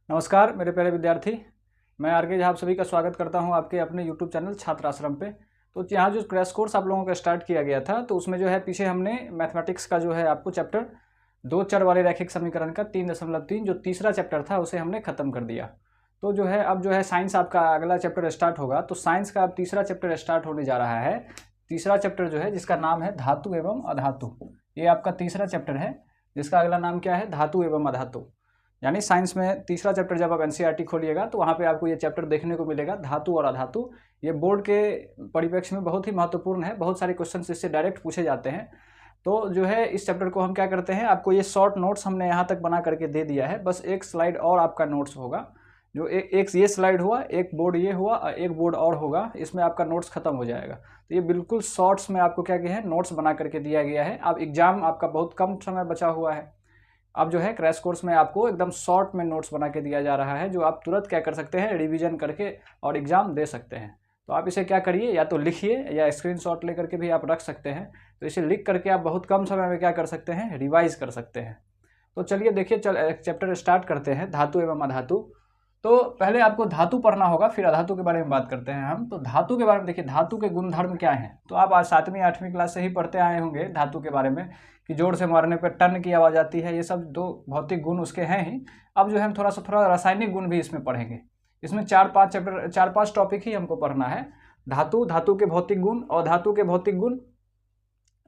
नमस्कार मेरे प्यारे विद्यार्थी। मैं आर के झा आप सभी का स्वागत करता हूं आपके अपने यूट्यूब चैनल छात्र आश्रम पे। तो यहाँ जो क्रैश कोर्स आप लोगों का स्टार्ट किया गया था, तो उसमें जो है पीछे हमने मैथमेटिक्स का जो है आपको चैप्टर दो चर वाले रैखिक समीकरण का 3.3 जो तीसरा चैप्टर था उसे हमने खत्म कर दिया। तो जो है अब जो है साइंस आपका अगला चैप्टर स्टार्ट होगा। तो साइंस का अब तीसरा चैप्टर स्टार्ट होने जा रहा है। तीसरा चैप्टर जो है जिसका नाम है धातु एवं अधातु, ये आपका तीसरा चैप्टर है जिसका अगला नाम क्या है, धातु एवं अधातु। यानी साइंस में तीसरा चैप्टर जब आप एनसीईआरटी खोलिएगा तो वहाँ पे आपको ये चैप्टर देखने को मिलेगा, धातु और अधातु। ये बोर्ड के परिप्रेक्ष्य में बहुत ही महत्वपूर्ण है, बहुत सारे क्वेश्चन इससे डायरेक्ट पूछे जाते हैं। तो जो है इस चैप्टर को हम क्या करते हैं, आपको ये शॉर्ट नोट्स हमने यहाँ तक बना करके दे दिया है। बस एक स्लाइड और आपका नोट्स होगा, जो एक ये स्लाइड हुआ, एक बोर्ड ये हुआ और एक बोर्ड और होगा, इसमें आपका नोट्स खत्म हो जाएगा। तो ये बिल्कुल शॉर्ट्स में आपको क्या किया है, नोट्स बना करके दिया गया है। अब एग्जाम आपका बहुत कम समय बचा हुआ है। अब जो है क्रैश कोर्स में आपको एकदम शॉर्ट में नोट्स बना के दिया जा रहा है, जो आप तुरंत क्या कर सकते हैं, रिवीजन करके और एग्जाम दे सकते हैं। तो आप इसे क्या करिए, या तो लिखिए या स्क्रीनशॉट लेकर के भी आप रख सकते हैं। तो इसे लिख करके आप बहुत कम समय में क्या कर सकते हैं, रिवाइज कर सकते हैं। तो चलिए देखिए, चैप्टर स्टार्ट करते हैं, धातु एवं अधातु। तो पहले आपको धातु पढ़ना होगा, फिर अधातु के बारे में बात करते हैं हम। तो धातु के बारे में देखिए, धातु के गुणधर्म क्या हैं। तो आप आज 7वीं 8वीं क्लास से ही पढ़ते आए होंगे धातु के बारे में, कि जोर से मारने पर टन की आवाज़ आती है। ये सब दो भौतिक गुण उसके हैं ही। अब जो है हम थोड़ा रासायनिक गुण भी इसमें पढ़ेंगे। इसमें 4-5 टॉपिक ही हमको पढ़ना है। धातु, धातु के भौतिक गुण और धातु के भौतिक गुण।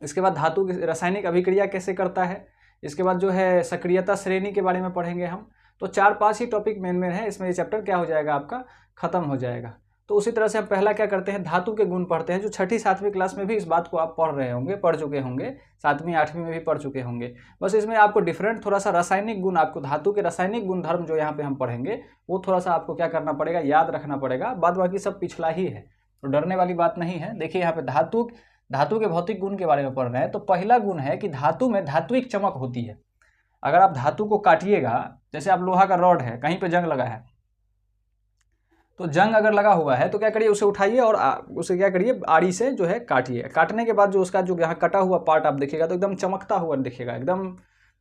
इसके बाद धातु की रासायनिक अभिक्रिया कैसे करता है। इसके बाद जो है सक्रियता श्रेणी के बारे में पढ़ेंगे हम। तो 4-5 ही टॉपिक मेन है, इसमें ये चैप्टर क्या हो जाएगा, आपका खत्म हो जाएगा। तो उसी तरह से हम पहला क्या करते हैं, धातु के गुण पढ़ते हैं। जो 6ठी-7वीं क्लास में भी इस बात को आप पढ़ रहे होंगे, पढ़ चुके होंगे, 7वीं 8वीं में भी पढ़ चुके होंगे। बस इसमें आपको डिफरेंट थोड़ा सा रासायनिक गुण, आपको धातु के रासायनिक गुणधर्म जो यहाँ पे हम पढ़ेंगे वो थोड़ा सा आपको क्या करना पड़ेगा, याद रखना पड़ेगा। बाद बाकी सब पिछला ही है, तो डरने वाली बात नहीं है। देखिए यहाँ पे धातु के भौतिक गुण के बारे में पढ़ रहे हैं। तो पहला गुण है कि धातु में धात्विक चमक होती है। अगर आप धातु को काटिएगा, जैसे आप लोहा का रॉड है, कहीं पे जंग लगा है, तो जंग अगर लगा हुआ है तो क्या करिए, उसे उठाइए और उसे क्या करिए, आरी से जो है काटिए। काटने के बाद जो उसका जो यहाँ कटा हुआ पार्ट आप देखिएगा तो एकदम चमकता हुआ दिखेगा, एकदम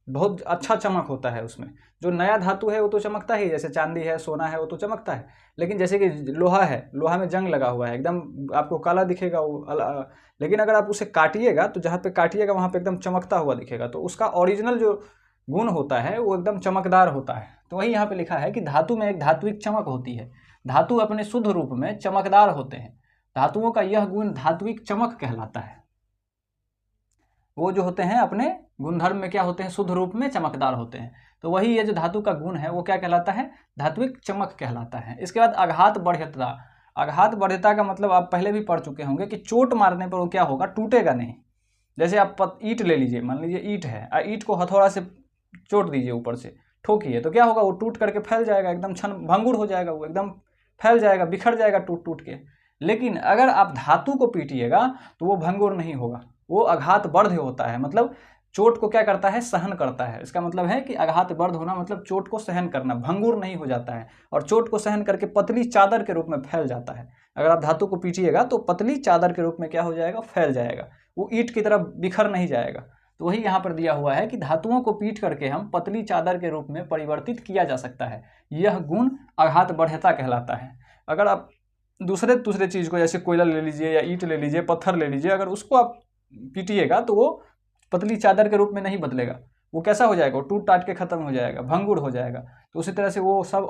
बहुत अच्छा चमक होता है उसमें। जो नया धातु है वो तो चमकता ही, जैसे चांदी है, सोना है, वो तो चमकता है। लेकिन जैसे कि लोहा है, लोहा में जंग लगा हुआ है, एकदम आपको काला दिखेगा वो। लेकिन अगर आप उसे काटिएगा तो जहाँ पे काटिएगा वहाँ पे एकदम चमकता हुआ दिखेगा। तो उसका ओरिजिनल जो गुण होता है वो एकदम चमकदार होता है। तो वही यहाँ पे लिखा है कि धातु में एक धात्विक चमक होती है। धातु अपने शुद्ध रूप में चमकदार होते हैं। धातुओं का यह गुण धात्विक चमक कहलाता है। वो जो होते हैं अपने गुणधर्म में क्या होते हैं, शुद्ध रूप में चमकदार होते हैं। तो वही ये जो धातु का गुण है वो क्या कहलाता है, धात्विक चमक कहलाता है। इसके बाद आघात बढ़ियता। आघात बढ़ियता का मतलब आप पहले भी पढ़ चुके होंगे कि चोट मारने पर वो क्या होगा, टूटेगा नहीं। जैसे आप ईंट ले लीजिए, मान लीजिए ईंट है, ईंट को हथौड़ा से चोट दीजिए, ऊपर से ठोकिए, तो क्या होगा, वो टूट करके फैल जाएगा, एकदम क्षण भंगुर हो जाएगा, वो एकदम फैल जाएगा, बिखर जाएगा टूट टूट के। लेकिन अगर आप धातु को पीटिएगा तो वो भंगुर नहीं होगा, वो आघात वर्ध होता है। मतलब चोट को क्या करता है, सहन करता है। इसका मतलब है कि आघात वर्ध होना मतलब चोट को सहन करना, भंगुर नहीं हो जाता है, और चोट को सहन करके पतली चादर के रूप में फैल जाता है। अगर आप धातु को पीटिएगा तो पतली चादर के रूप में क्या हो जाएगा, फैल जाएगा, वो ईंट की तरह बिखर नहीं जाएगा। तो वही यहाँ पर दिया हुआ है कि धातुओं को पीट करके हम पतली चादर के रूप में परिवर्तित किया जा सकता है। यह गुण आघात बढ़ियता कहलाता है। अगर आप दूसरे चीज़ को, जैसे कोयला ले लीजिए या ईंट ले लीजिए, पत्थर ले लीजिए, अगर उसको आप पीटिएगा तो वो पतली चादर के रूप में नहीं बदलेगा, वो कैसा हो जाएगा, वो टूट टाट के खत्म हो जाएगा, भंगुर हो जाएगा। तो उसी तरह से वो सब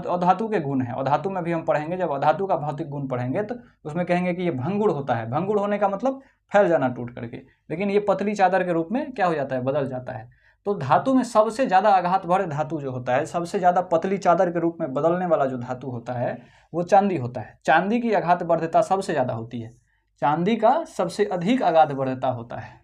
अधातु के गुण हैं। अधातु में भी हम पढ़ेंगे, जब अधातु का भौतिक गुण पढ़ेंगे तो उसमें कहेंगे कि ये भंगुर होता है। भंगुर होने का मतलब फैल जाना टूट करके, लेकिन ये पतली चादर के रूप में क्या हो जाता है, बदल जाता है। तो धातु में सबसे ज़्यादा आघात भरे धातु जो होता है, सबसे ज़्यादा पतली चादर के रूप में बदलने वाला जो धातु होता है वो चांदी होता है। चांदी की आघात वर्धता सबसे ज़्यादा होती है, चांदी का सबसे अधिक आघात वर्धता होता है।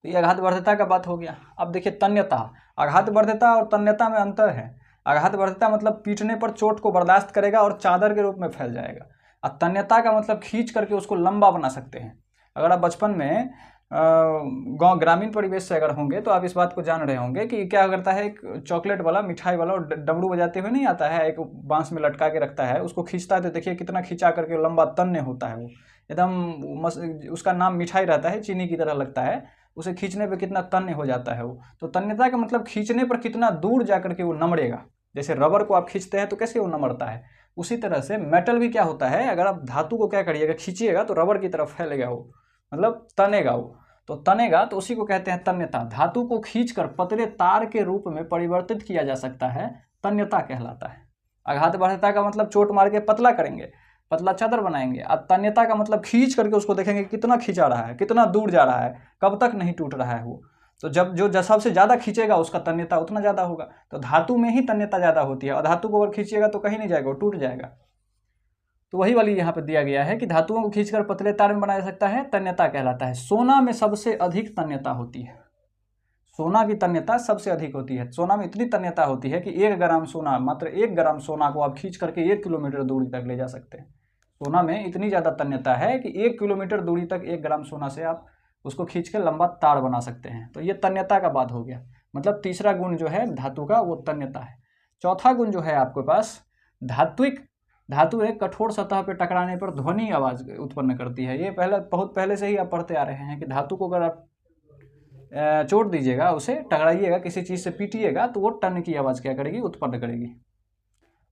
तो ये आघात वर्धता का बात हो गया। अब देखिए तन्यता। आघात वर्धता और तन्यता में अंतर है। आघात वर्धता मतलब पीटने पर चोट को बर्दाश्त करेगा और चादर के रूप में फैल जाएगा, और तन्यता का मतलब खींच करके उसको लंबा बना सकते हैं। अगर आप बचपन में गांव ग्रामीण परिवेश से अगर होंगे तो आप इस बात को जान रहे होंगे कि क्या करता है, एक चॉकलेट वाला, मिठाई वाला, डमरू बजाते हुए नहीं आता है, एक बांस में लटका के रखता है, उसको खींचता है तो देखिए कितना खींचा करके लंबा तन्य होता है वो, एकदम उसका नाम मिठाई रहता है, चीनी की तरह लगता है, उसे खींचने पे कितना तन्य हो जाता है वो। तो तन्यता का मतलब खींचने पर कितना दूर जा करके वो नमड़ेगा, जैसे रबर को आप खींचते हैं तो कैसे वो नमड़ता है, उसी तरह से मेटल भी क्या होता है, अगर आप धातु को क्या करिएगा, खींचिएगा तो रबर की तरफ फैलेगा वो, मतलब तनेगा वो। तो तनेगा तो उसी को कहते हैं तन्यता। धातु को खींचकर पतले तार के रूप में परिवर्तित किया जा सकता है, तन्यता कहलाता है। आघात बाध्यता का मतलब चोट मार के पतला करेंगे, पतला चादर बनाएंगे। अब तन्यता का मतलब खींच करके उसको देखेंगे कितना खींचा रहा है, कितना दूर जा रहा है, कब तक नहीं टूट रहा है वो। तो जब जो सबसे ज़्यादा खींचेगा उसका तन्यता उतना ज़्यादा होगा। तो धातु में ही तन्यता ज़्यादा होती है, और धातु को अगर खींचिएगा तो कहीं नहीं जाएगा, वो टूट जाएगा। तो वही वाली यहाँ पे दिया गया है कि धातुओं को खींचकर पतले तार में बनाया जा सकता है, तन्यता कहलाता है। सोना में सबसे अधिक तन्यता होती है, सोना की तन्यता सबसे अधिक होती है। सोना में इतनी तन्यता होती है कि 1 ग्राम सोना, मात्र 1 ग्राम सोना को आप खींच करके 1 किलोमीटर दूरी तक ले जा सकते हैं। सोना में इतनी ज़्यादा तन्यता है कि 1 किलोमीटर दूरी तक 1 ग्राम सोना से आप उसको खींच के लंबा तार बना सकते हैं। तो ये तन्यता का बात हो गया, मतलब तीसरा गुण जो है धातु का वो तन्यता है। चौथा गुण जो है आपके पास धात्विक। धातु एक कठोर सतह पर टकराने पर ध्वनि आवाज़ उत्पन्न करती है। ये बहुत पहले से ही आप पढ़ते आ रहे हैं कि धातु को अगर आप चोट दीजिएगा, उसे टकराइएगा, किसी चीज़ से पीटिएगा, तो वो टन की आवाज़ क्या करेगी, उत्पन्न करेगी,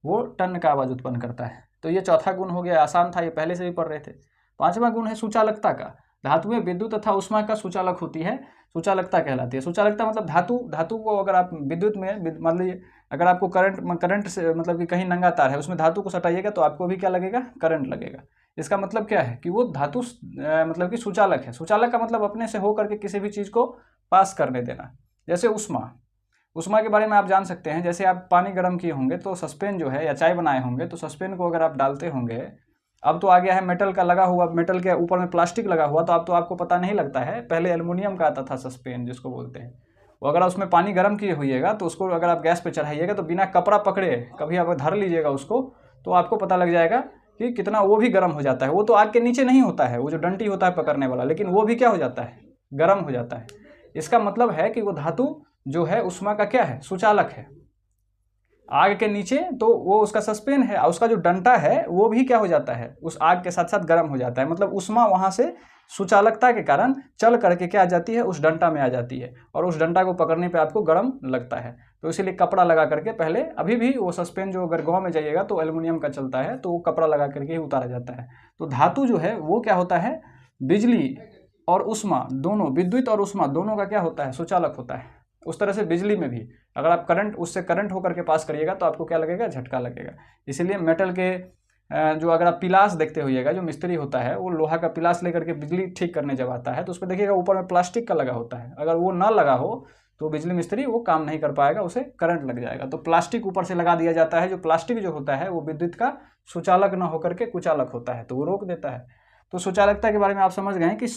वो टन का आवाज़ उत्पन्न करता है। तो ये चौथा गुण हो गया, आसान था, ये पहले से भी पढ़ रहे थे। पांचवा गुण है सुचालकता का। धातु में विद्युत तथा ऊष्मा का सुचालक होती है, सुचालकता कहलाती है। सुचालकता मतलब धातु को अगर आप विद्युत में, मान लीजिए अगर आपको करंट से, मतलब कि कहीं नंगा तार है, उसमें धातु को सटाइएगा तो आपको भी क्या लगेगा, करंट लगेगा। इसका मतलब क्या है कि वो धातु मतलब कि सुचालक है। सुचालक का मतलब अपने से हो करके किसी भी चीज़ को पास करने देना। जैसे उष्मा के बारे में आप जान सकते हैं, जैसे आप पानी गर्म किए होंगे तो सस्पेन जो है, या चाय बनाए होंगे तो सस्पेन को अगर आप डालते होंगे, अब तो आ गया है मेटल का लगा हुआ, मेटल के ऊपर में प्लास्टिक लगा हुआ, तो अब तो आपको पता नहीं लगता है। पहले एल्युमिनियम का आता था सस्पेन जिसको बोलते हैं, वो अगर उसमें पानी गर्म किए होइएगा तो उसको अगर आप गैस पे चढ़ाइएगा तो बिना कपड़ा पकड़े कभी आप धर लीजिएगा उसको, तो आपको पता लग जाएगा कि कितना वो भी गर्म हो जाता है। वो तो आग के नीचे नहीं होता है, वो जो डंटी होता है पकड़ने वाला, लेकिन वो भी क्या हो जाता है, गर्म हो जाता है। इसका मतलब है कि वो धातु जो है ऊष्मा का क्या है, सुचालक है। आग के नीचे तो वो उसका सस्पेन है, और उसका जो डंटा है वो भी क्या हो जाता है, उस आग के साथ साथ गर्म हो जाता है। मतलब ऊष्मा वहाँ से सुचालकता के कारण चल करके क्या आ जाती है, उस डंटा में आ जाती है, और उस डंटा को पकड़ने पे आपको गर्म लगता है। तो इसीलिए कपड़ा लगा करके पहले, अभी भी वो सस्पेन जो अगर गाँव में जाइएगा तो एल्युमिनियम का चलता है, तो वो कपड़ा लगा करके ही उतारा जाता है। तो धातु जो है वो क्या होता है, बिजली और ऊष्मा दोनों, विद्युत और ऊष्मा दोनों का क्या होता है, सुचालक होता है। उस तरह से बिजली में भी अगर आप उससे करंट होकर के पास करिएगा तो आपको क्या लगेगा, झटका लगेगा। इसीलिए मेटल के जो अगर आप पिलास देखते होइएगा, जो मिस्त्री होता है वो लोहा का पिलास लेकर के बिजली ठीक करने जब आता है तो उसको देखिएगा ऊपर में प्लास्टिक का लगा होता है। अगर वो ना लगा हो तो बिजली मिस्त्री वो काम नहीं कर पाएगा, उसे करंट लग जाएगा। तो प्लास्टिक ऊपर से लगा दिया जाता है। जो प्लास्टिक जो होता है वो विद्युत का सुचालक ना होकर के कुचालक होता है, तो वो रोक देता है। तो सुचालकता के बारे में आप समझ गए कि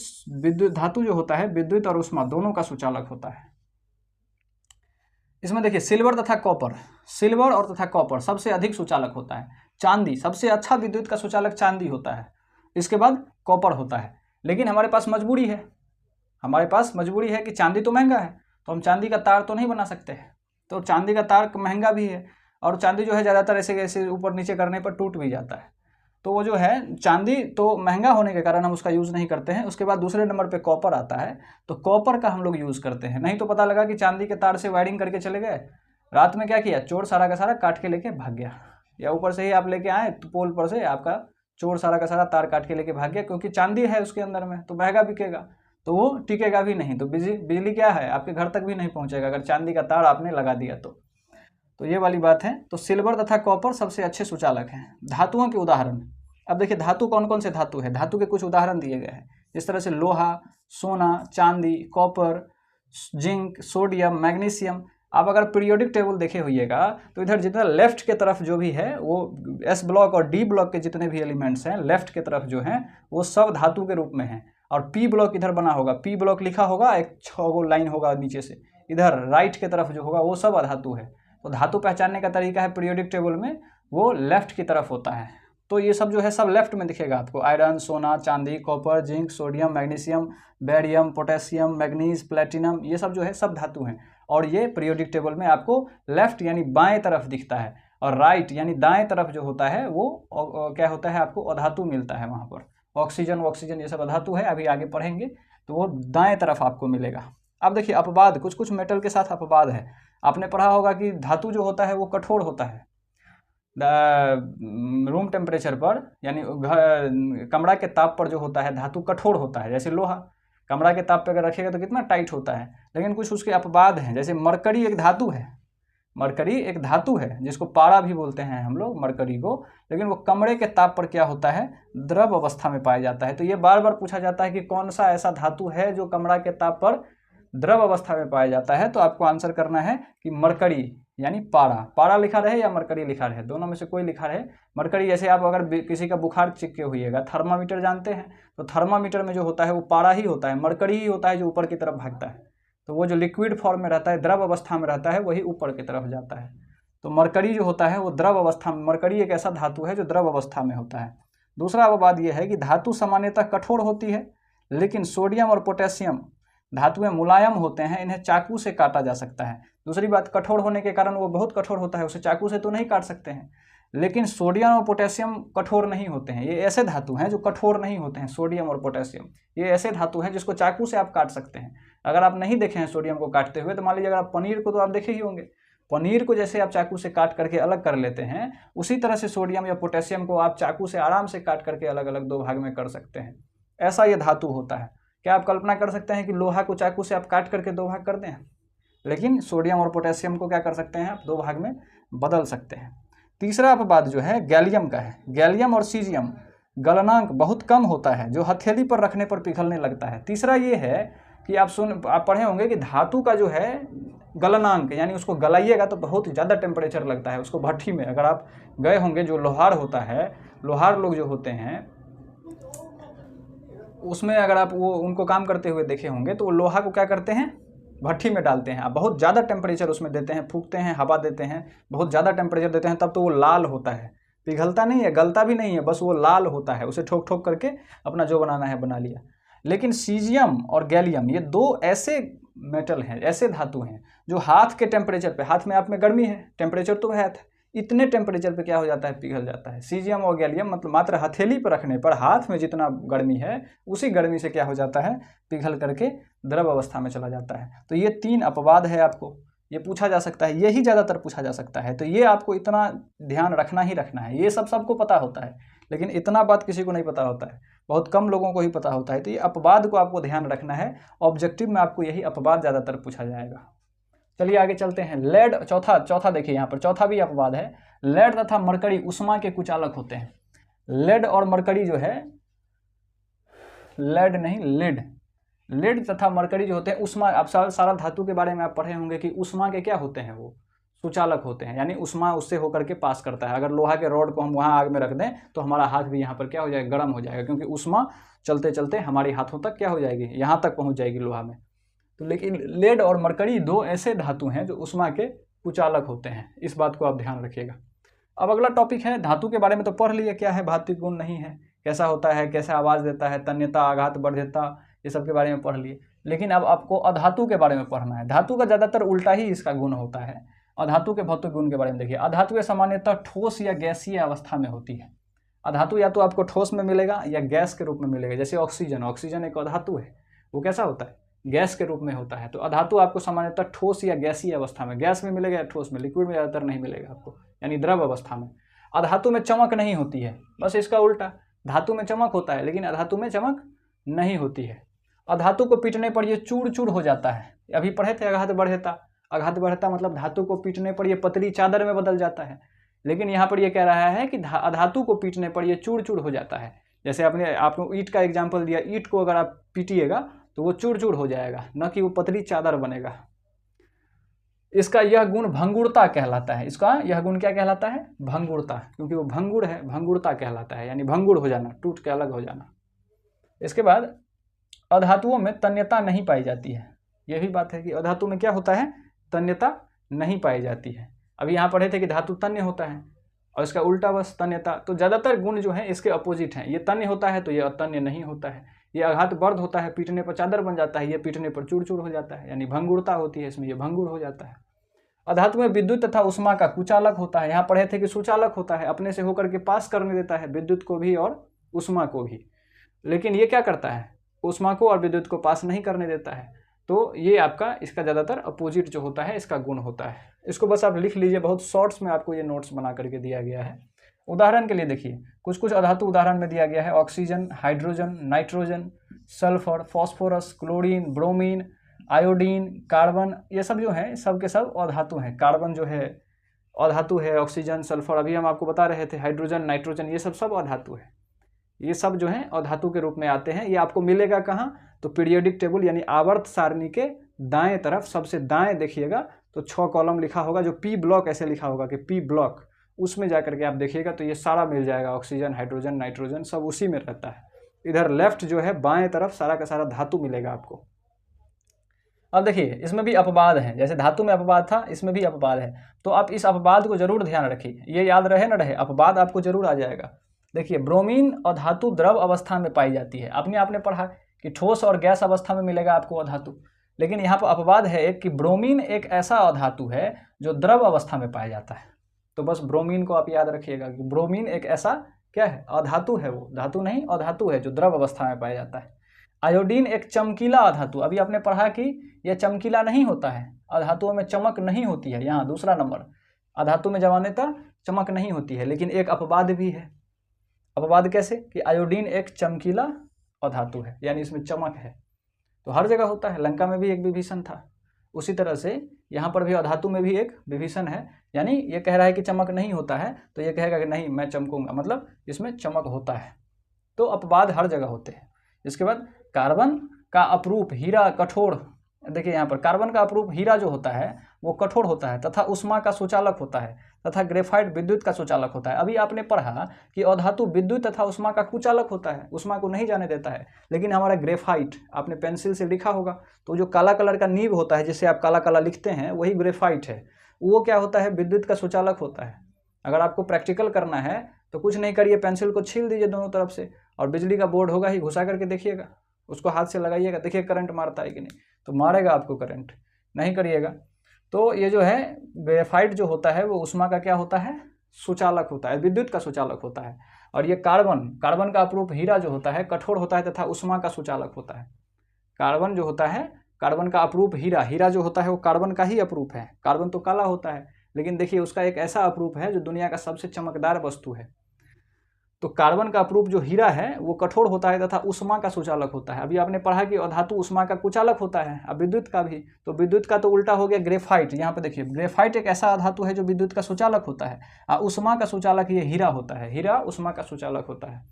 विद्युत धातु जो होता है विद्युत और ऊष्मा दोनों का सुचालक होता है। इसमें देखिए सिल्वर तथा कॉपर, सिल्वर और तथा कॉपर सबसे अधिक सुचालक होता है। चांदी सबसे अच्छा विद्युत का सुचालक चांदी होता है, इसके बाद कॉपर होता है। लेकिन हमारे पास मजबूरी है, कि चांदी तो महंगा है, तो हम चांदी का तार तो नहीं बना सकते हैं, तो चांदी का तार महंगा भी है, और चांदी जो है ज़्यादातर ऐसे ऐसे ऊपर नीचे करने पर टूट भी जाता है। तो वो जो है चांदी तो महंगा होने के कारण हम उसका यूज़ नहीं करते हैं। उसके बाद दूसरे नंबर पे कॉपर आता है, तो कॉपर का हम लोग यूज़ करते हैं। नहीं तो पता लगा कि चांदी के तार से वायरिंग करके चले गए, रात में क्या किया, चोर सारा का सारा काट के लेके भाग गया, या ऊपर से ही आप लेके आए तो पोल पर से आपका चोर सारा का सारा तार काट के लेके भाग गया, क्योंकि चांदी है उसके अंदर में, तो महंगा बिकेगा, तो वो टिकेगा भी नहीं। तो बिजली क्या है, आपके घर तक भी नहीं पहुँचेगा अगर चांदी का तार आपने लगा दिया तो ये वाली बात है। तो सिल्वर तथा कॉपर सबसे अच्छे सुचालक हैं। धातुओं के उदाहरण, अब देखिए धातु कौन कौन से धातु है, धातु के कुछ उदाहरण दिए गए हैं। इस तरह से लोहा, सोना, चांदी, कॉपर, जिंक, सोडियम, मैग्नीशियम। आप अगर पीरियोडिक टेबल देखे होइएगा तो इधर जितना लेफ्ट के तरफ जो भी है वो एस ब्लॉक और डी ब्लॉक के जितने भी एलिमेंट्स हैं लेफ्ट के तरफ जो हैं वो सब धातु के रूप में हैं, और पी ब्लॉक इधर बना होगा, पी ब्लॉक लिखा होगा, एक 6 गो लाइन होगा नीचे से, इधर राइट के तरफ जो होगा वो सब अधातु है। तो धातु पहचानने का तरीका है पीरियोडिक टेबल में वो लेफ्ट की तरफ होता है। तो ये सब जो है सब लेफ्ट में दिखेगा आपको, आयरन, सोना, चांदी, copper, zinc, sodium, magnesium, barium, potassium, manganese, platinum, ये सब जो है सब धातु हैं। और ये पीरियोडिक टेबल में आपको लेफ्ट यानी बाएं तरफ दिखता है, और राइट यानी दाएं तरफ जो होता है वो क्या होता है, आपको अधातु मिलता है। वहाँ पर ऑक्सीजन ये सब अधातु है, अभी आगे पढ़ेंगे, तो वो दाएं तरफ आपको मिलेगा। अब देखिए अपवाद, कुछ कुछ मेटल के साथ अपवाद है। आपने पढ़ा होगा कि धातु जो होता है वो कठोर होता है, रूम टेम्परेचर पर यानी कमरा के ताप पर जो होता है धातु कठोर होता है। जैसे लोहा कमरा के ताप पर अगर रखेगा तो कितना टाइट होता है, लेकिन कुछ उसके अपवाद हैं। जैसे मरकरी एक धातु है, मरकरी एक धातु है जिसको पारा भी बोलते हैं हम लोग मरकरी को, लेकिन वो कमरे के ताप पर क्या होता है, द्रव अवस्था में पाया जाता है। तो ये बार बार पूछा जाता है कि कौन सा ऐसा धातु है जो कमरा के ताप पर द्रव अवस्था में पाया जाता है। तो आपको आंसर करना है कि मरकरी यानी पारा। पारा लिखा रहे या मरकरी लिखा रहे, दोनों में से कोई लिखा रहे। मरकरी, जैसे आप अगर किसी का बुखार चेक किए हुईएगा, थर्मामीटर जानते हैं, तो थर्मामीटर में जो होता है वो पारा ही होता है, मरकरी ही होता है जो ऊपर की तरफ भागता है। तो वो जो लिक्विड फॉर्म में रहता है, द्रव अवस्था में रहता है, वही ऊपर की तरफ जाता है। तो मरकरी जो होता है वो द्रव अवस्था में, मरकरी एक ऐसा धातु है जो द्रव अवस्था में होता है। दूसरा अपवाद ये है कि धातु सामान्यतः कठोर होती है, लेकिन सोडियम और पोटेशियम धातुएं मुलायम होते हैं, इन्हें चाकू से काटा जा सकता है। दूसरी बात, कठोर होने के कारण वो बहुत कठोर होता है, उसे चाकू से तो नहीं काट सकते हैं। लेकिन सोडियम और पोटेशियम कठोर नहीं होते हैं, ये ऐसे धातु हैं जो कठोर नहीं होते हैं। सोडियम और पोटेशियम ये ऐसे धातु हैं जिसको चाकू से आप काट सकते हैं। अगर आप नहीं देखे हैं सोडियम को काटते हुए, तो मान लीजिए अगर आप पनीर को तो आप देखे ही होंगे, पनीर को जैसे आप चाकू से काट करके अलग कर लेते हैं, उसी तरह से सोडियम या पोटेशियम को आप चाकू से आराम से काट करके अलग अलग दो भाग में कर सकते हैं। ऐसा ये धातु होता है। क्या आप कल्पना कर सकते हैं कि लोहा को चाकू से आप काट करके दो भाग कर दें, लेकिन सोडियम और पोटेशियम को क्या कर सकते हैं, आप दो भाग में बदल सकते हैं। तीसरा अपवाद जो है गैलियम का है। गैलियम और सीजियम गलनांक बहुत कम होता है, जो हथेली पर रखने पर पिघलने लगता है। तीसरा ये है कि आप पढ़े होंगे कि धातु का जो है गलनांक, यानी उसको गलाइएगा तो बहुत ज़्यादा टेम्परेचर लगता है उसको भट्ठी में। अगर आप गए होंगे, जो लोहार होता है, लोहार लोग जो होते हैं उसमें अगर आप वो उनको काम करते हुए देखे होंगे, तो वो लोहा को क्या करते हैं, भट्ठी में डालते हैं, आप बहुत ज़्यादा टेम्परेचर उसमें देते हैं, फूकते हैं, हवा देते हैं, बहुत ज़्यादा टेम्परेचर देते हैं, तब तो वो लाल होता है, पिघलता नहीं है, गलता भी नहीं है, बस वो लाल होता है। उसे ठोक ठोक करके अपना जो बनाना है बना लिया। लेकिन सीजियम और गैलियम ये दो ऐसे मेटल हैं, ऐसे धातु हैं जो हाथ के टेम्परेचर पे, हाथ में आप में गर्मी है, टेम्परेचर तो है, इतने टेम्परेचर पे क्या हो जाता है, पिघल जाता है। सीजियम और गैलियम मतलब मात्र हथेली पर रखने पर हाथ में जितना गर्मी है, उसी गर्मी से क्या हो जाता है, पिघल करके द्रव अवस्था में चला जाता है। तो ये तीन अपवाद है, आपको ये पूछा जा सकता है, यही ज़्यादातर पूछा जा सकता है। तो ये आपको इतना ध्यान रखना ही रखना है। ये सब सबको पता होता है, लेकिन इतना बात किसी को नहीं पता होता है, बहुत कम लोगों को ही पता होता है। तो ये अपवाद को आपको ध्यान रखना है, ऑब्जेक्टिव में आपको यही अपवाद ज़्यादातर पूछा जाएगा। चलिए आगे चलते हैं। लेड, चौथा देखिए यहाँ पर चौथा भी अपवाद है। लेड तथा मरकरी उष्मा के कुचालक होते हैं। लेड और मरकरी जो है, लेड नहीं लेड, लेड तथा मरकरी जो होते हैं उष्मा, आप सारा धातु के बारे में आप पढ़े होंगे कि उष्मा के क्या होते हैं, वो सुचालक होते हैं, यानी उष्मा उससे होकर के पास करता है। अगर लोहा के रॉड को हम वहाँ आग में रख दें तो हमारा हाथ भी यहाँ पर क्या हो जाएगा, गर्म हो जाएगा, क्योंकि उष्मा चलते चलते हमारे हाथों तक क्या हो जाएगी, यहाँ तक पहुँच जाएगी लोहा में। तो लेकिन लेड और मरकरी दो ऐसे धातु हैं जो उष्मा के कुचालक होते हैं, इस बात को आप ध्यान रखिएगा। अब अगला टॉपिक है, धातु के बारे में तो पढ़ लिए, क्या है भौतिक गुण नहीं है, कैसा होता है, कैसे आवाज़ देता है, तन्यता, आघात, बढ़ेता, ये सब के बारे में पढ़ लिए। लेकिन अब आपको अधातु के बारे में पढ़ना है। धातु का ज़्यादातर उल्टा ही इसका गुण होता है। अधातु के भौतिक गुण के बारे में देखिए। अधातु सामान्यतः ठोस या गैसीय अवस्था में होती है। अधातु या तो आपको ठोस में मिलेगा या गैस के रूप में मिलेगा। जैसे ऑक्सीजन, ऑक्सीजन एक अधातु है, वो कैसा होता है, गैस के रूप में होता है। तो अधातु आपको सामान्यतः ठोस या गैसीय अवस्था में, गैस में मिलेगा या ठोस में, लिक्विड में ज़्यादातर नहीं मिलेगा आपको, यानी द्रव अवस्था में। अधातु में चमक नहीं होती है, बस इसका उल्टा, धातु में चमक होता है लेकिन अधातु में चमक नहीं होती है। अधातु को पीटने पर यह चूर चूर हो जाता है। अभी पढ़े थे आघात बढ़ेता, आघात बढ़ेता मतलब धातु को पीटने पर यह पतली चादर में बदल जाता है, लेकिन यहाँ पर यह कह रहा है कि अधातु को पीटने पर यह चूर चूर हो जाता है। जैसे आपको ईंट का एग्जाम्पल दिया, ईंट को अगर आप पीटिएगा तो वो चूर चूर हो जाएगा, न कि वो पतली चादर बनेगा। इसका यह गुण भंगुरता कहलाता है। इसका यह गुण क्या कहलाता है, भंगुरता, क्योंकि वो भंगुर है, भंगुरता कहलाता है, यानी भंगुर हो जाना, टूट के अलग हो जाना। इसके बाद अधातुओं में तन्यता नहीं पाई जाती है। यह भी बात है कि अधातु में क्या होता है, तन्यता नहीं पाई जाती है। अभी यहाँ पढ़े थे कि धातु तन्य होता है और इसका उल्टा बस तन्यता। तो ज़्यादातर गुण जो है इसके अपोजिट हैं। ये तन्य होता है तो ये अतन्य नहीं होता है। ये आघात वर्ध होता है, पीटने पर चादर बन जाता है, ये पीटने पर चूर चूर हो जाता है, यानी भंगुरता होती है इसमें, ये भंगुर हो जाता है। अधातु में विद्युत तथा उष्मा का कुचालक होता है। यहाँ पढ़े थे कि सुचालक होता है, अपने से होकर के पास करने देता है विद्युत को भी और उष्मा को भी, लेकिन ये क्या करता है, उष्मा को और विद्युत को पास नहीं करने देता है। तो ये आपका इसका ज़्यादातर अपोजिट जो होता है इसका गुण होता है। इसको बस आप लिख लीजिए, बहुत शॉर्ट्स में आपको ये नोट्स बना करके दिया गया है। उदाहरण के लिए देखिए, कुछ कुछ अधातु उदाहरण में दिया गया है। Oxygen, hydrogen, nitrogen, sulphur, phosphorus, chlorine, bromine, iodine, carbon, ये सब जो है सब के सब अधातु हैं। कार्बन जो है अधातु है, ऑक्सीजन, सल्फर अभी हम आपको बता रहे थे, हाइड्रोजन, नाइट्रोजन, ये सब अधातु है। ये सब जो है अधातु के रूप में आते हैं। ये आपको मिलेगा कहाँ? तो पीरियोडिक टेबल यानी आवर्त सारणी के दाएं तरफ, सबसे दाएं देखिएगा तो 6 कॉलम लिखा होगा, जो पी ब्लॉक ऐसे लिखा होगा कि पी ब्लॉक, उसमें जा करके आप देखिएगा तो ये सारा मिल जाएगा। ऑक्सीजन, हाइड्रोजन, नाइट्रोजन सब उसी में रहता है। इधर लेफ्ट जो है बाएं तरफ सारा का सारा धातु मिलेगा आपको। अब देखिए इसमें भी अपवाद हैं, जैसे धातु में अपवाद था इसमें भी अपवाद है, तो आप इस अपवाद को जरूर ध्यान रखिए, ये याद रहे न रहे, अपवाद आपको जरूर आ जाएगा। देखिए ब्रोमीन अधातु द्रव अवस्था में पाई जाती है। आपने पढ़ा कि ठोस और गैस अवस्था में मिलेगा आपको अधातु, लेकिन यहाँ पर अपवाद है एक कि ब्रोमीन एक ऐसा अधातु है जो द्रव अवस्था में पाया जाता है। तो बस ब्रोमीन को आप याद रखिएगा कि ब्रोमीन एक ऐसा क्या है? अधातु है, वो धातु नहीं अधातु है जो द्रव अवस्था में पाया जाता है। आयोडीन एक चमकीला अधातु, अभी आपने पढ़ा कि यह चमकीला नहीं होता है, अधातुओं में चमक नहीं होती है। यहाँ दूसरा नंबर, अधातु में जवानेता चमक नहीं होती है, लेकिन एक अपवाद भी है। अपवाद कैसे? कि आयोडीन एक चमकीला अधातु है, यानी इसमें चमक है। तो हर जगह होता है, लंका में भी एक विभीषण था, उसी तरह से यहाँ पर भी अधातु में भी एक विभीषण है। यानी ये कह रहा है कि चमक नहीं होता है, तो ये कहेगा कि नहीं मैं चमकूंगा, मतलब इसमें चमक होता है। तो अपवाद हर जगह होते हैं। इसके बाद कार्बन का अपरूप हीरा कठोर, देखिए यहाँ पर कार्बन का अपरूप हीरा जो होता है वो कठोर होता है तथा उष्मा का सुचालक होता है, तथा ग्रेफाइट विद्युत का सुचालक होता है। अभी आपने पढ़ा कि अधातु विद्युत तथा उष्मा का कुचालक होता है, उष्मा को नहीं जाने देता है, लेकिन हमारा ग्रेफाइट आपने पेंसिल से लिखा होगा, तो जो काला कलर का नीब होता है जिससे आप काला काला लिखते हैं वही ग्रेफाइट है। वो क्या होता है? विद्युत का सुचालक होता है। अगर आपको प्रैक्टिकल करना है तो कुछ नहीं करिए, पेंसिल को छील दीजिए दोनों तरफ से, और बिजली का बोर्ड होगा ही, घुसा करके देखिएगा, उसको हाथ से लगाइएगा, देखिए करंट मारता है कि नहीं, तो मारेगा आपको करंट, नहीं करिएगा। तो ये जो है ग्रेफाइट जो होता है वो उष्मा का क्या होता है? सुचालक होता है, विद्युत का सुचालक होता है। और ये कार्बन का अपरूप हीरा जो होता है कठोर होता है तथा उष्मा का सुचालक होता है। कार्बन जो होता है, कार्बन का अपरूप हीरा जो होता है वो कार्बन का ही अपरूप है। कार्बन तो काला होता है, लेकिन देखिए उसका एक ऐसा अपरूप है जो दुनिया का सबसे चमकदार वस्तु है। तो कार्बन का अपरूप जो हीरा है वो कठोर होता है तथा उष्मा का सुचालक होता है। अभी आपने पढ़ा कि अधातु उष्मा का कुचालक होता है, अब विद्युत का भी, तो विद्युत का तो उल्टा हो गया ग्रेफाइट। यहाँ पे देखिए ग्रेफाइट एक ऐसा अधातु है जो विद्युत का सुचालक होता है, और उष्मा का सुचालक ये हीरा होता है, हीरा उष्मा का सुचालक होता है।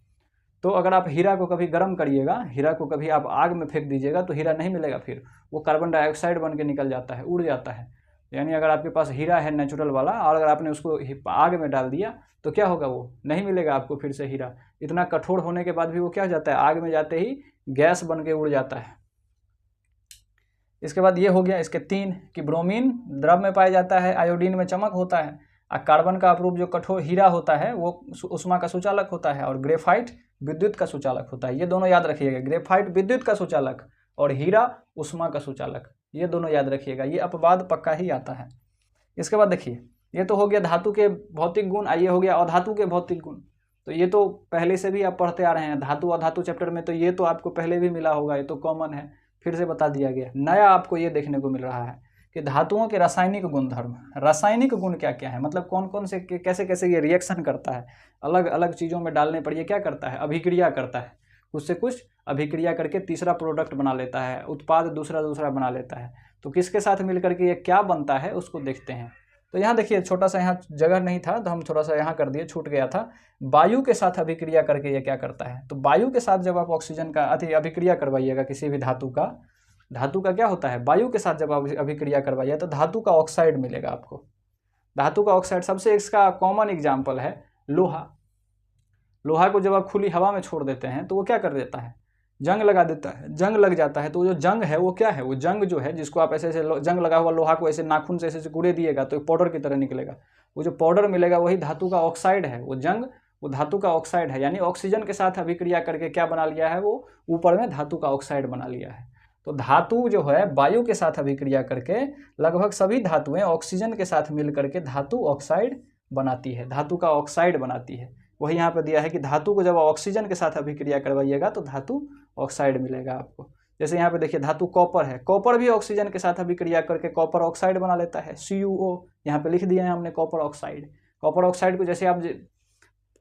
तो अगर आप हीरा को कभी गर्म करिएगा, हीरा को कभी आप आग में फेंक दीजिएगा तो हीरा नहीं मिलेगा, फिर वो कार्बन डाइऑक्साइड बन के निकल जाता है, उड़ जाता है। यानी अगर आपके पास हीरा है नेचुरल वाला, और अगर आपने उसको आग में डाल दिया तो क्या होगा? वो नहीं मिलेगा आपको फिर से हीरा। इतना कठोर होने के बाद भी वो क्या हो जाता है? आग में जाते ही गैस बन के उड़ जाता है। इसके बाद ये हो गया इसके 3 कि ब्रोमीन द्रव में पाया जाता है, आयोडीन में चमक होता है, और कार्बन का अपरूप जो कठोर हीरा होता है वो उष्मा का सुचालक होता है, और ग्रेफाइट विद्युत का सुचालक होता है। ये दोनों याद रखिएगा, ग्रेफाइट विद्युत का सुचालक और हीरा उष्मा का सुचालक, ये दोनों याद रखिएगा। ये अपवाद पक्का ही आता है। इसके बाद देखिए ये तो हो गया धातु के भौतिक गुण, आइए हो गया अधातु के भौतिक गुण। तो ये तो पहले से भी आप पढ़ते आ रहे हैं, धातु अधातु चैप्टर में, तो ये तो आपको पहले भी मिला होगा, ये तो कॉमन है, फिर से बता दिया गया। नया आपको ये देखने को मिल रहा है कि धातुओं के रासायनिक गुणधर्म, रासायनिक गुण क्या क्या है, मतलब कौन कौन से कैसे कैसे ये रिएक्शन करता है, अलग अलग चीज़ों में डालने पर ये क्या करता है? अभिक्रिया करता है, कुछ से कुछ अभिक्रिया करके तीसरा प्रोडक्ट बना लेता है, उत्पाद दूसरा बना लेता है। तो किसके साथ मिलकर के ये क्या बनता है उसको देखते हैं। तो यहाँ देखिए छोटा सा यहाँ जगह नहीं था तो हम थोड़ा सा यहाँ कर दिए, छूट गया था। वायु के साथ अभिक्रिया करके ये क्या करता है? तो वायु के साथ जब आप ऑक्सीजन का अभिक्रिया करवाइएगा किसी भी धातु का क्या होता है? वायु के साथ जब आप अभिक्रिया करवाइए तो धातु का ऑक्साइड मिलेगा आपको। धातु का ऑक्साइड सबसे इसका कॉमन एग्जाम्पल है लोहा। लोहा को जब आप खुली हवा में छोड़ देते हैं तो वो क्या कर देता है? जंग लगा देता है, जंग लग जाता है। तो जो जंग है वो क्या है? वो जंग जो है जिसको आप ऐसे ऐसे जंग लगा हुआ लोहा को ऐसे नाखून से ऐसे गुड़े दिएगा तो एक पाउडर की तरह निकलेगा, वो जो पाउडर मिलेगा वही धातु का ऑक्साइड है। वो जंग वो धातु का ऑक्साइड है, यानी ऑक्सीजन के साथ अभिक्रिया करके क्या बना लिया है? वो ऊपर में धातु का ऑक्साइड बना लिया है। तो धातु जो है वायु के साथ अभिक्रिया करके लगभग सभी धातुएं ऑक्सीजन के साथ मिल करके धातु ऑक्साइड बनाती है, धातु का ऑक्साइड बनाती है। वही यहाँ पर दिया है कि धातु को जब ऑक्सीजन के साथ अभिक्रिया करवाइएगा तो धातु ऑक्साइड मिलेगा आपको। जैसे यहाँ पे देखिए धातु कॉपर है, कॉपर भी ऑक्सीजन के साथ अभिक्रिया करके कॉपर ऑक्साइड बना लेता है, CuO, यहाँ पे लिख दिया है हमने कॉपर ऑक्साइड। कॉपर ऑक्साइड को जैसे आप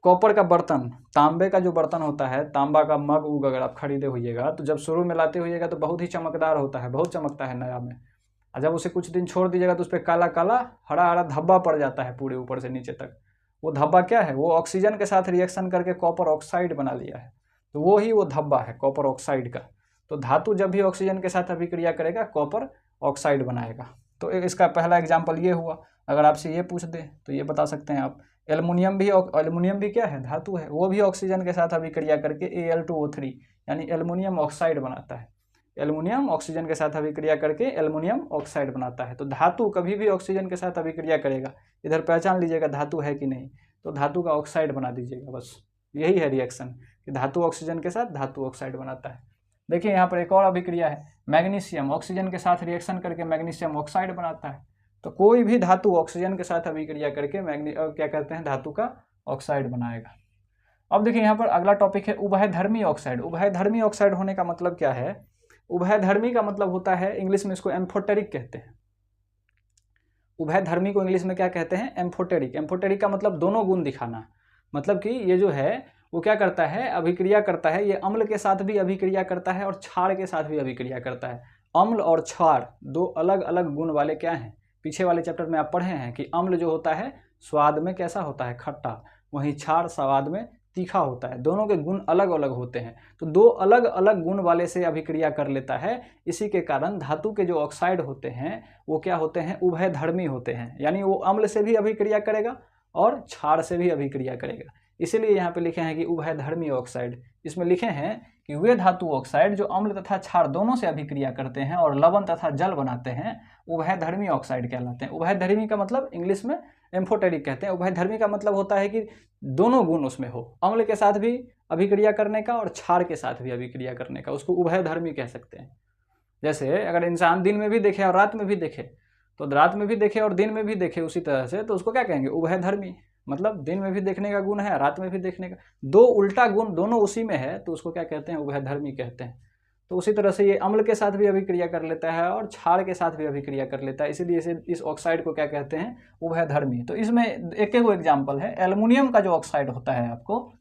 कॉपर का बर्तन, तांबे का जो बर्तन होता है, तांबा का मग उग अगर आप खरीदे होइएगा तो जब शुरू में लाते होइएगा तो बहुत ही चमकदार होता है, बहुत चमकता है नया में, और जब उसे कुछ दिन छोड़ दीजिएगा तो उस पर काला काला हरा हरा धब्बा पड़ जाता है पूरे ऊपर से नीचे तक। वो धब्बा क्या है, वो ऑक्सीजन के साथ रिएक्शन करके कॉपर ऑक्साइड बना लिया है, तो वो ही वो धब्बा है कॉपर ऑक्साइड का। तो धातु जब भी ऑक्सीजन के साथ अभिक्रिया करेगा कॉपर ऑक्साइड बनाएगा। तो इसका पहला एग्जाम्पल ये हुआ। अगर आपसे ये पूछ दे तो ये बता सकते हैं आप, एल्युमिनियम भी क्या है, धातु है, वो भी ऑक्सीजन के साथ अभिक्रिया करके Al2O3 यानी एल्युमिनियम ऑक्साइड बनाता है। एल्युमिनियम ऑक्सीजन के साथ अभिक्रिया करके एल्युमिनियम ऑक्साइड बनाता है। तो धातु कभी भी ऑक्सीजन के साथ अभिक्रिया करेगा, इधर पहचान लीजिएगा धातु है कि नहीं, तो धातु का ऑक्साइड बना दीजिएगा, बस यही है रिएक्शन कि धातु ऑक्सीजन के साथ धातु ऑक्साइड बनाता है। देखिए यहाँ पर एक और अभिक्रिया है, मैग्नीशियम ऑक्सीजन के साथ रिएक्शन करके मैग्नीशियम ऑक्साइड बनाता है। तो कोई भी धातु ऑक्सीजन के साथ अभिक्रिया करके क्या कहते हैं, धातु का ऑक्साइड बनाएगा। अब देखिए यहाँ पर अगला टॉपिक है उभयधर्मी ऑक्साइड। उभयधर्मी ऑक्साइड होने का मतलब क्या है, उभयधर्मी का मतलब होता है, इंग्लिश में इसको एम्फोटेरिक कहते हैं। उभयधर्मी को इंग्लिश में क्या कहते हैं, एम्फोटेरिक। एम्फोटेरिक का मतलब दोनों गुण दिखाना, मतलब कि ये जो है वो क्या करता है, अभिक्रिया करता है, ये अम्ल के साथ भी अभिक्रिया करता है और क्षार के साथ भी अभिक्रिया करता है। अम्ल और क्षार दो अलग अलग गुण वाले क्या हैं, पीछे वाले चैप्टर में आप पढ़े हैं कि अम्ल जो होता है स्वाद में कैसा होता है, खट्टा, वहीं क्षार स्वाद में तीखा होता है। दोनों के गुण अलग अलग होते हैं, तो दो अलग अलग गुण वाले से अभिक्रिया कर लेता है। इसी के कारण धातु के जो ऑक्साइड होते हैं वो क्या होते हैं, उभयधर्मी होते हैं, यानी वो अम्ल से भी अभिक्रिया करेगा और क्षार से भी अभिक्रिया करेगा। इसीलिए यहाँ पे लिखे हैं कि उभयधर्मी ऑक्साइड। इसमें लिखे हैं कि वे धातु ऑक्साइड जो अम्ल तथा क्षार दोनों से अभिक्रिया करते हैं और लवण तथा जल बनाते हैं, उभयधर्मी ऑक्साइड कहलाते हैं। उभयधर्मी का मतलब इंग्लिश में एम्फोटेरिक कहते हैं। उभयधर्मी का मतलब होता है कि दोनों गुण उसमें हो, अम्ल के साथ भी अभिक्रिया करने का और क्षार के साथ भी अभिक्रिया करने का, उसको उभयधर्मी कह सकते हैं। जैसे अगर इंसान दिन में भी देखे और रात में भी देखे, तो रात में भी देखे और दिन में भी देखे उसी तरह से, तो उसको क्या कहेंगे, उभयधर्मी। मतलब दिन में भी देखने का गुण है, रात में भी देखने का, दो उल्टा गुण दोनों उसी में है, तो उसको क्या कहते हैं, उभयधर्मी कहते हैं। तो उसी तरह से ये अम्ल के साथ भी अभिक्रिया कर लेता है और क्षार के साथ भी अभिक्रिया कर लेता है, इसीलिए इस ऑक्साइड को क्या कहते हैं, उभयधर्मी। तो इसमें एक एग्जाम्पल है, एल्युमिनियम का जो ऑक्साइड होता है आपको,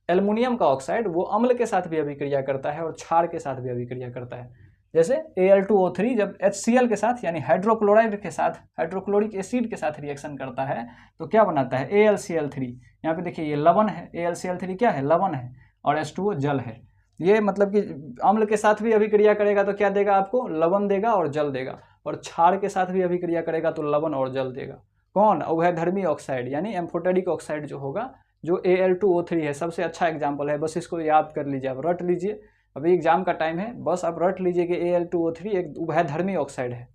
एल्युमिनियम का ऑक्साइड वो अम्ल के साथ भी अभिक्रिया करता है और क्षार के साथ भी अभिक्रिया करता है। जैसे Al2O3 जब HCl के साथ यानी हाइड्रोक्लोराइड के साथ, हाइड्रोक्लोरिक एसिड के साथ रिएक्शन करता है तो क्या बनाता है, AlCl3। यहाँ पे देखिए ये लवण है, AlCl3 क्या है, लवण है, और H2O जल है। ये मतलब कि अम्ल के साथ भी अभिक्रिया करेगा तो क्या देगा आपको, लवण देगा और जल देगा, और क्षार के साथ भी अभिक्रिया करेगा तो लवण और जल देगा। कौन, उभयधर्मी ऑक्साइड यानी एम्फोटेरिक ऑक्साइड जो होगा, जो Al2O3 है, सबसे अच्छा एग्जाम्पल है। बस इसको याद कर लीजिए, आप रट लीजिए, अभी एग्जाम का टाइम है, बस आप रट लीजिए कि Al2O3 एक उभयधर्मी ऑक्साइड है।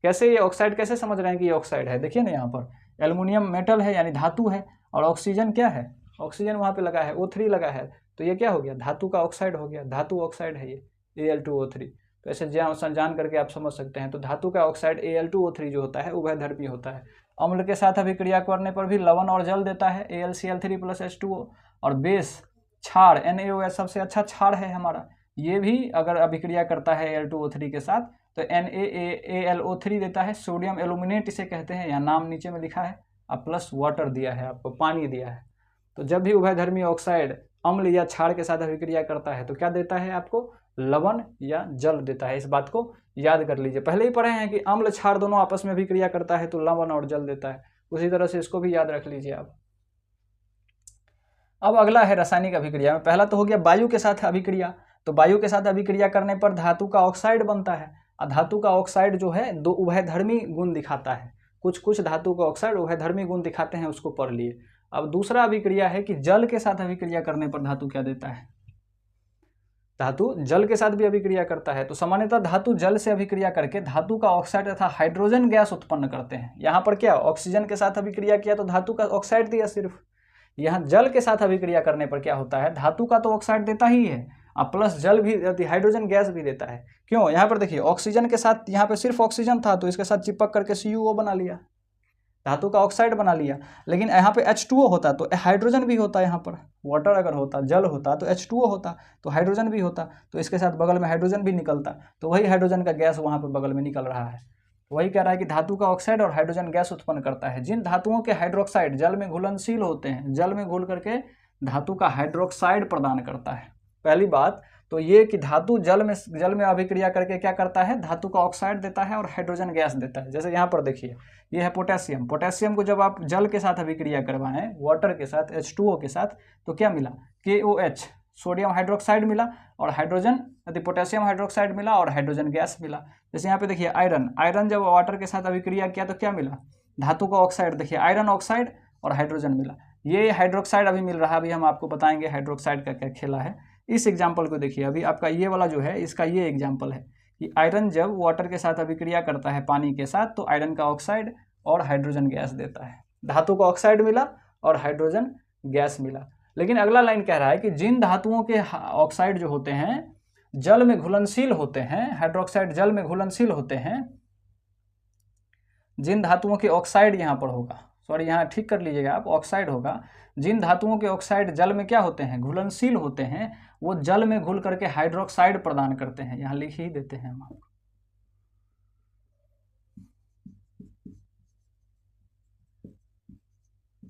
कैसे ये ऑक्साइड, कैसे समझ रहे हैं कि ये ऑक्साइड है, देखिए ना यहाँ पर एल्युमिनियम मेटल है यानी धातु है, और ऑक्सीजन क्या है, ऑक्सीजन वहाँ पे लगा है, O3 लगा है, तो ये क्या हो गया, धातु का ऑक्साइड हो गया, धातु ऑक्साइड है ये Al2O3। तो ऐसे जान करके आप समझ सकते हैं। तो धातु का ऑक्साइड Al2O3 जो होता है उभयधर्मी होता है। अम्ल के साथ अभिक्रिया करने पर भी लवण और जल देता है AlCl3 + H2O, और बेस क्षार NaOH सबसे अच्छा क्षार है हमारा, ये भी अगर अभिक्रिया करता है Al2O3 के साथ तो NaAlO3 देता है, सोडियम एल्यूमिनेट इसे कहते हैं, यहाँ नाम नीचे में लिखा है, अब प्लस वाटर दिया है आपको, पानी दिया है। तो जब भी उभयधर्मी ऑक्साइड अम्ल या क्षार के साथ अभिक्रिया करता है तो क्या देता है आपको, लवण या जल देता है। इस बात को याद कर लीजिए, पहले ही पढ़े हैं कि अम्ल क्षार दोनों आपस में अभिक्रिया करता है तो लवण और जल देता है, उसी तरह से इसको भी याद रख लीजिए आप। अब अगला है रासायनिक अभिक्रिया में, पहला तो हो गया वायु के साथ अभिक्रिया। तो वायु के साथ अभिक्रिया करने पर धातु का ऑक्साइड बनता है, और धातु का ऑक्साइड जो है दो उभयधर्मी गुण दिखाता है, कुछ धातु का ऑक्साइड उभयधर्मी गुण दिखाते हैं, उसको पढ़ लिए। अब दूसरा अभिक्रिया है कि जल के साथ अभिक्रिया करने पर धातु क्या देता है, धातु जल के साथ भी अभिक्रिया करता है। तो सामान्यतः धातु जल से अभिक्रिया करके धातु का ऑक्साइड तथा हाइड्रोजन गैस उत्पन्न करते हैं। यहाँ पर क्या, ऑक्सीजन के साथ अभिक्रिया किया तो धातु का ऑक्साइड दिया सिर्फ, यहाँ जल के साथ अभिक्रिया करने पर क्या होता है, धातु का तो ऑक्साइड देता ही है, अब प्लस जल भी, हाइड्रोजन गैस भी देता है। क्यों, यहाँ पर देखिए ऑक्सीजन के साथ, यहाँ पे सिर्फ ऑक्सीजन था तो इसके साथ चिपक करके CuO बना लिया, धातु का ऑक्साइड बना लिया। लेकिन यहाँ पे H2O होता तो हाइड्रोजन भी होता, यहाँ पर वाटर अगर होता, जल होता तो H2O होता, तो हाइड्रोजन भी होता, तो इसके साथ बगल में हाइड्रोजन भी निकलता, तो वही हाइड्रोजन का गैस वहाँ पर बगल में निकल रहा है। वही कह रहा है कि धातु का ऑक्साइड और हाइड्रोजन गैस उत्पन्न करता है। जिन धातुओं के हाइड्रोक्साइड जल में घुलनशील होते हैं, जल में घुल करके धातु का हाइड्रोक्साइड प्रदान करता है। पहली बात तो ये कि धातु जल में अभिक्रिया करके क्या करता है, धातु का ऑक्साइड देता है और हाइड्रोजन गैस देता है। जैसे यहाँ पर देखिए, ये है पोटेशियम। पोटेशियम को जब आप जल के साथ अभिक्रिया करवाएं, वाटर के साथ, H2O के साथ, तो क्या मिला, KOH, सोडियम हाइड्रोक्साइड मिला, और हाइड्रोजन यदि पोटेशियम हाइड्रोक्साइड मिला, और हाइड्रोजन गैस मिला। जैसे यहाँ पे देखिए आयरन, आयरन जब वाटर के साथ अभिक्रिया किया तो क्या मिला, धातु का ऑक्साइड, देखिए आयरन ऑक्साइड और हाइड्रोजन मिला। ये हाइड्रोक्साइड अभी मिल रहा है, अभी हम आपको बताएंगे हाइड्रोक्साइड का क्या खेला है। इस एग्जाम्पल को देखिए, अभी आपका ये वाला जो है, इसका ये एग्जाम्पल है कि आयरन जब वाटर के साथ अभिक्रिया करता है पानी के साथ, तो आयरन का ऑक्साइड और हाइड्रोजन गैस देता है। धातु का ऑक्साइड मिला और हाइड्रोजन गैस मिला। लेकिन अगला लाइन कह रहा है कि जिन धातुओं के ऑक्साइड जो होते हैं जल में घुलनशील होते हैं, हाइड्रोक्साइड जल में घुलनशील होते हैं, जिन धातुओं के ऑक्साइड यहाँ पर होगा, सॉरी यहाँ ठीक कर लीजिएगा आप, ऑक्साइड होगा, जिन धातुओं के ऑक्साइड जल में क्या होते हैं, घुलनशील होते हैं, वो जल में घुल करके हाइड्रोक्साइड प्रदान करते हैं। यहाँ लिख ही देते हैं हम आपको।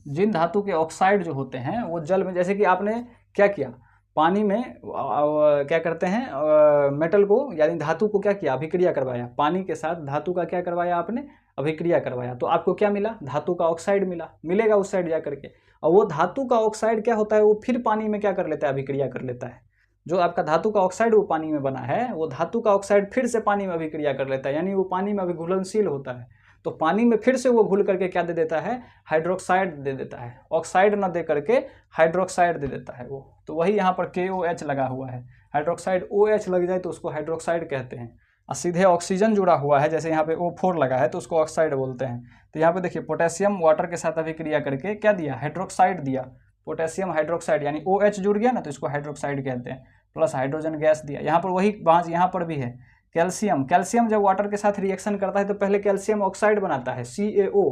जिन धातु के ऑक्साइड जो होते हैं वो जल में, जैसे कि आपने क्या किया, पानी में क्या करते हैं, मेटल को यानी धातु को क्या किया, अभिक्रिया करवाया, पानी के साथ धातु का क्या करवाया आपने, अभिक्रिया करवाया, तो आपको क्या मिला, धातु का ऑक्साइड मिला, मिलेगा उस साइड जा करके। और वो धातु का ऑक्साइड क्या होता है, वो फिर पानी में क्या कर लेता है, अभिक्रिया कर लेता है। जो आपका धातु का ऑक्साइड वो पानी में बना है, वो धातु का ऑक्साइड फिर से पानी में अभिक्रिया कर लेता है, यानी वो पानी में अभी घुलनशील होता है, तो पानी में फिर से वो घुल करके क्या दे देता है, हाइड्रोक्साइड दे देता है। ऑक्साइड ना दे करके हाइड्रोक्साइड दे देता है वो। तो वही यहाँ पर KOH लगा हुआ है, हाइड्रोक्साइड OH लग जाए तो उसको हाइड्रोक्साइड कहते हैं। और सीधे ऑक्सीजन जुड़ा हुआ है, जैसे यहाँ पे O4 लगा है तो उसको ऑक्साइड बोलते हैं। तो यहाँ पे देखिए पोटेशियम वाटर के साथ अभिक्रिया करके क्या दिया, हाइड्रोक्साइड दिया, पोटेशियम हाइड्रोक्साइड, यानी OH जुड़ गया ना, तो इसको हाइड्रोक्साइड कहते हैं, प्लस हाइड्रोजन गैस दिया। यहाँ पर वही बात यहाँ पर भी है, कैल्शियम, कैल्शियम जब वाटर के साथ रिएक्शन करता है तो पहले कैल्शियम ऑक्साइड बनाता है, CaO,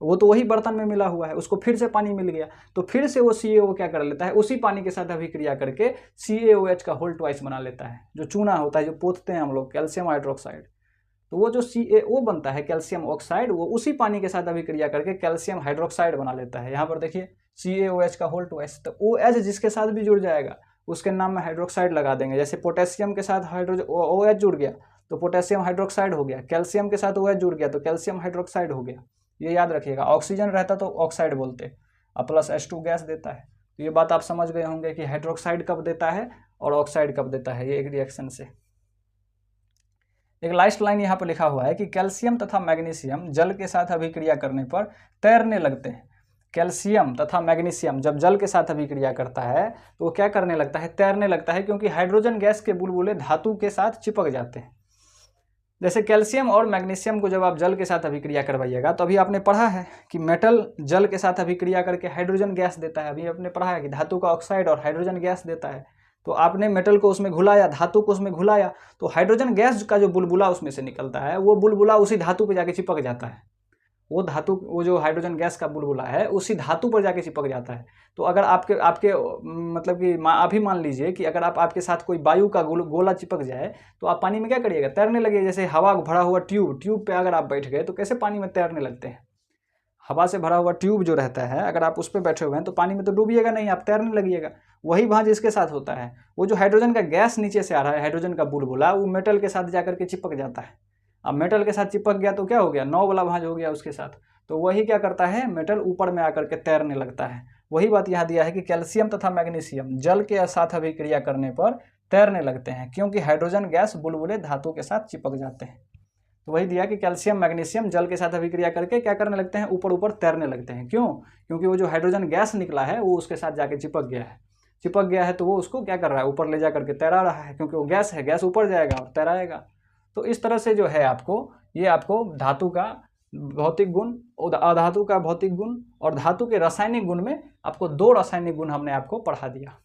वो तो वही बर्तन में मिला हुआ है, उसको फिर से पानी मिल गया, तो फिर से वो CaO क्या कर लेता है, उसी पानी के साथ अभिक्रिया करके CaOH का होल ट्वाइस बना लेता है, जो चूना होता है, जो पोतते हैं हम लोग, कैल्शियम हाइड्रोक्साइड। तो वो जो CaO बनता है, कैल्शियम ऑक्साइड, वो उसी पानी के साथ अभिक्रिया करके कैल्शियम हाइड्रोक्साइड बना लेता है। यहाँ पर देखिए CaOH का होल ट्वाइस, तो OH जिसके साथ भी जुड़ जाएगा उसके नाम में हाइड्रोक्साइड लगा देंगे। जैसे पोटेशियम के साथ हाइड्रोजन OH जुड़ गया तो पोटेशियम हाइड्रोक्साइड हो गया, कैल्शियम के साथ OH जुड़ गया तो कैल्शियम हाइड्रोक्साइड हो गया। ये याद रखिएगा, ऑक्सीजन रहता तो ऑक्साइड बोलते, और प्लस H2 गैस देता है। तो ये बात आप समझ गए होंगे कि हाइड्रोक्साइड कब देता है और ऑक्साइड कब देता है, ये एक रिएक्शन से। एक लास्ट लाइन यहाँ पर लिखा हुआ है कि कैल्शियम तथा मैग्नीशियम जल के साथ अभिक्रिया करने पर तैरने लगते हैं। कैल्शियम तथा मैग्नीशियम जब जल के साथ अभिक्रिया करता है तो वो क्या करने लगता है, तैरने लगता है, क्योंकि हाइड्रोजन गैस के बुलबुले धातु के साथ चिपक जाते हैं। जैसे कैल्शियम और मैग्नीशियम को जब आप जल के साथ अभिक्रिया करवाइएगा, तो अभी आपने पढ़ा है कि मेटल जल के साथ अभिक्रिया करके हाइड्रोजन गैस देता है। अभी आपने पढ़ा है कि धातु का ऑक्साइड और हाइड्रोजन गैस देता है। तो आपने मेटल को उसमें घुलाया, धातु को उसमें घुलाया, तो हाइड्रोजन गैस का जो बुलबुला उसमें से निकलता है, वो बुलबुला उसी धातु पर जाके चिपक जाता है। वो धातु, वो जो हाइड्रोजन गैस का बुलबुला है उसी धातु पर जाके चिपक जाता है। तो अगर आपके मतलब कि अभी मान लीजिए कि अगर आपके साथ कोई वायु का गोला चिपक जाए तो आप पानी में क्या करिएगा, तैरने लगे। जैसे हवा भरा हुआ ट्यूब पे अगर आप बैठ गए तो कैसे पानी में तैरने लगते हैं। हवा से भरा हुआ ट्यूब जो रहता है, अगर आप उस पर बैठे हुए हैं तो पानी में तो डूबिएगा नहीं, आप तैरने लगिएगा। वही भांज इसके साथ होता है। वो जो हाइड्रोजन का गैस नीचे से आ रहा है, हाइड्रोजन का बुलबुला, वो मेटल के साथ जाकर के चिपक जाता है। अब मेटल के साथ चिपक गया तो क्या हो गया, 9 वाला भांज हो गया उसके साथ। तो वही क्या करता है, मेटल ऊपर में आकर के तैरने लगता है। वही बात यहाँ दिया है कि कैल्शियम तथा मैग्नीशियम जल के साथ अभिक्रिया करने पर तैरने लगते हैं, क्योंकि हाइड्रोजन गैस बुलबुले धातु के साथ चिपक जाते हैं। तो वही दिया कि कैल्शियम मैग्नीशियम जल के साथ अभिक्रिया करके क्या करने लगते हैं, ऊपर ऊपर तैरने लगते हैं। क्यों? क्योंकि वो जो हाइड्रोजन गैस निकला है वो उसके साथ जाके चिपक गया है, तो वो उसको क्या कर रहा है, ऊपर ले जा करके तैरा रहा है, क्योंकि वो गैस है, गैस ऊपर जाएगा और तैराएगा। तो इस तरह से जो है आपको धातु का भौतिक गुण, अधातु का भौतिक गुण और धातु के रासायनिक गुण में आपको 2 रासायनिक गुण हमने आपको पढ़ा दिया।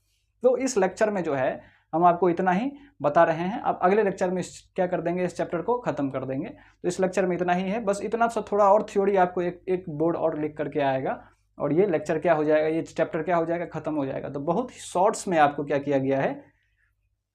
तो इस लेक्चर में जो है हम आपको इतना ही बता रहे हैं। अब अगले लेक्चर में क्या कर देंगे, इस चैप्टर को ख़त्म कर देंगे। तो इस लेक्चर में इतना ही है, बस इतना सा थोड़ा और थ्योरी आपको एक बोर्ड और लिख करके आएगा और ये लेक्चर क्या हो जाएगा, ये चैप्टर क्या हो जाएगा, ख़त्म हो जाएगा। तो बहुत ही शॉर्ट्स में आपको क्या किया गया है,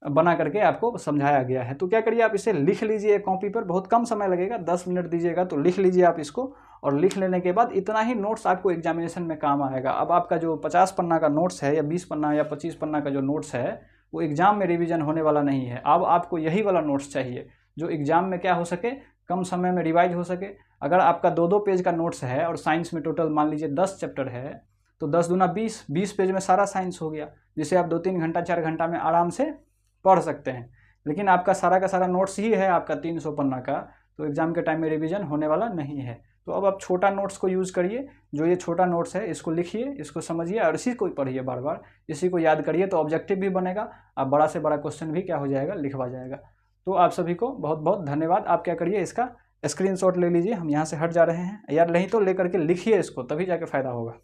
बना करके आपको समझाया गया है। तो क्या करिए, आप इसे लिख लीजिए कॉपी पर, बहुत कम समय लगेगा, 10 मिनट दीजिएगा तो लिख लीजिए आप इसको। और लिख लेने के बाद इतना ही नोट्स आपको एग्जामिनेशन में काम आएगा। अब आपका जो 50 पन्ना का नोट्स है या 20 पन्ना या 25 पन्ना का जो नोट्स है वो एग्जाम में रिवीजन होने वाला नहीं है। अब आपको यही वाला नोट्स चाहिए जो एग्जाम में क्या हो सके, कम समय में रिवाइज हो सके। अगर आपका 2-2 पेज का नोट्स है और साइंस में टोटल मान लीजिए 10 चैप्टर है तो 10 दूना 20 पेज में सारा साइंस हो गया, जिसे आप 2-3 घंटा 4 घंटा में आराम से पढ़ सकते हैं। लेकिन आपका सारा का सारा नोट्स ही है आपका 300 पन्ना का, तो एग्जाम के टाइम में रिवीजन होने वाला नहीं है। तो अब आप छोटा नोट्स को यूज़ करिए, जो ये छोटा नोट्स है इसको लिखिए, इसको समझिए और इसी को पढ़िए बार बार, इसी को याद करिए तो ऑब्जेक्टिव भी बनेगा, आप बड़ा से बड़ा क्वेश्चन भी क्या हो जाएगा, लिखवा जाएगा। तो आप सभी को बहुत बहुत धन्यवाद। आप क्या करिए, इसका स्क्रीनशॉट ले लीजिए, हम यहाँ से हट जा रहे हैं यार, नहीं तो लेकर के लिखिए इसको, तभी जाके फ़ायदा होगा।